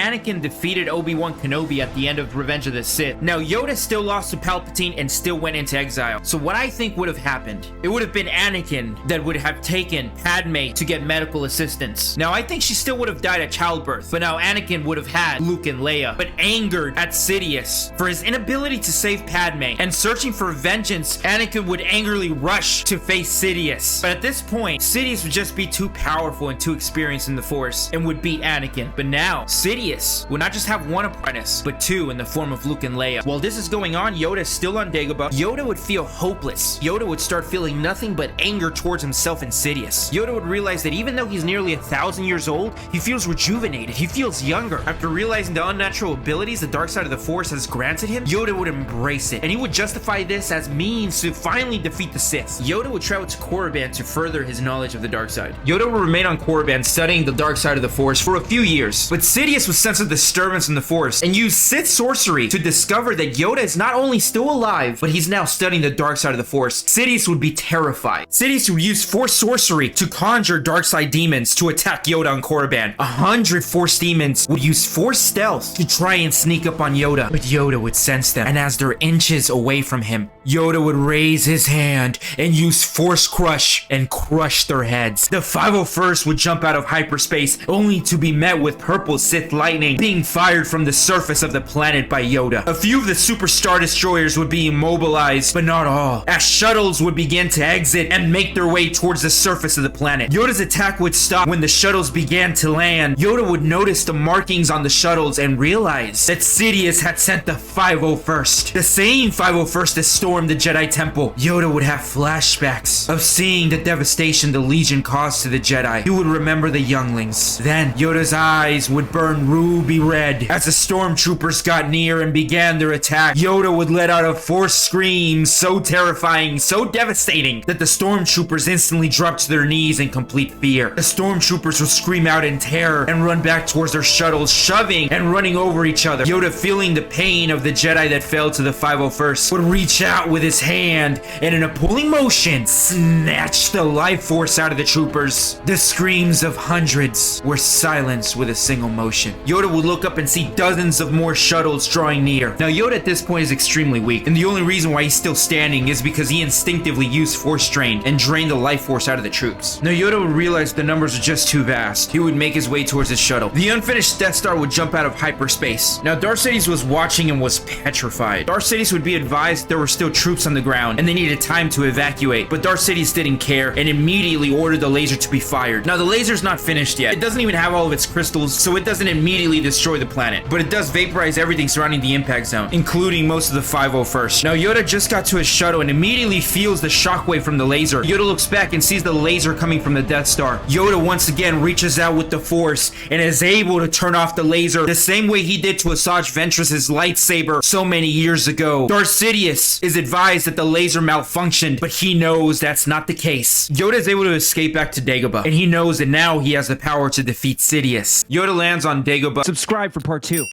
Anakin defeated Obi-Wan Kenobi at the end of Revenge of the Sith. Now, Yoda still lost to Palpatine and still went into exile. So what I think would have happened, it would have been Anakin that would have taken Padme to get medical assistance. Now, I think she still would have died at childbirth, but now Anakin would have had Luke and Leia, but angered at Sidious for his inability to save Padme and searching for vengeance, Anakin would angrily rush to face Sidious. But at this point, Sidious would just be too powerful and too experienced in the Force and would beat Anakin. But now, Sidious would not just have one apprentice, but two in the form of Luke and Leia. While this is going on, Yoda is still on Dagobah. Yoda would feel hopeless. Yoda would start feeling nothing but anger towards himself and Sidious. Yoda would realize that even though he's nearly 1,000 years old, he feels rejuvenated. He feels younger. After realizing the unnatural abilities the dark side of the Force has granted him, Yoda would embrace it, and he would justify this as means to finally defeat the Sith. Yoda would travel to Korriban to further his knowledge of the dark side. Yoda would remain on Korriban studying the dark side of the Force for a few years, but Sidious would sense a disturbance in the Force and use Sith sorcery to discover that Yoda is not only still alive, but he's now studying the dark side of the Force. Sidious would be terrified. Sidious would use Force sorcery to conjure dark side demons to attack Yoda on Korriban. 100 Force demons would use Force stealth to try and sneak up on Yoda, but Yoda would sense them, and as they're inches away from him, Yoda would raise his hand and use Force Crush and crush their heads. The 501st would jump out of hyperspace only to be met with purple Sith lightning being fired from the surface of the planet by Yoda. A few of the Super Star Destroyers would be immobilized, but not all, as shuttles would begin to exit and make their way towards the surface of the planet. Yoda's attack would stop when the shuttles began to land. Yoda would notice the markings on the shuttles and realize that Sidious had sent the 501st, the same 501st that stormed the Jedi Temple. Yoda would have flashbacks of seeing the devastation the Legion caused to the Jedi. He would remember the younglings. Then, Yoda's eyes would burn ruby red as the stormtroopers got near and began their attack. Yoda would let out a Force scream so terrifying, so devastating, that the stormtroopers instantly dropped to their knees in complete fear. The stormtroopers would scream out in terror and run back towards their shuttles, shoving and running over each other. Yoda, feeling the pain of the Jedi that fell to the 501st, would reach out with his hand and in a pulling motion, snatch the life force out of the troopers. The screams of hundreds were silenced with a single motion. Yoda would look up and see dozens of more shuttles drawing near. Now, Yoda at this point is extremely weak, and the only reason why he's still standing is because he instinctively used Force Drain and drained the life force out of the troops. Now, Yoda would realize the numbers are just too vast. He would make his way towards his shuttle. The unfinished Death Star would jump out of hyperspace. Now, Darth Sidious was watching and was petrified. Darth Sidious would be advised there were still troops on the ground and they needed time to evacuate, but Darth Sidious didn't care and immediately ordered the laser to be fired. Now, the laser's not finished yet. It doesn't even have all of its crystals, so it doesn't immediately destroy the planet, but it does vaporize everything surrounding the impact zone, including most of the 501st. Now, Yoda just got to his shuttle and immediately feels the shockwave from the laser. Yoda looks back and sees the laser coming from the Death Star. Yoda once again reaches out with the Force and is able to turn off the laser the same way he did to Asajj Ventress's lightsaber so many years ago. Darth Sidious is advised that the laser malfunctioned, but he knows that's not the case. Yoda is able to escape back to Dagobah, and he knows that now he has the power to defeat Sidious. Yoda lands on Dagobah. Subscribe for part 2.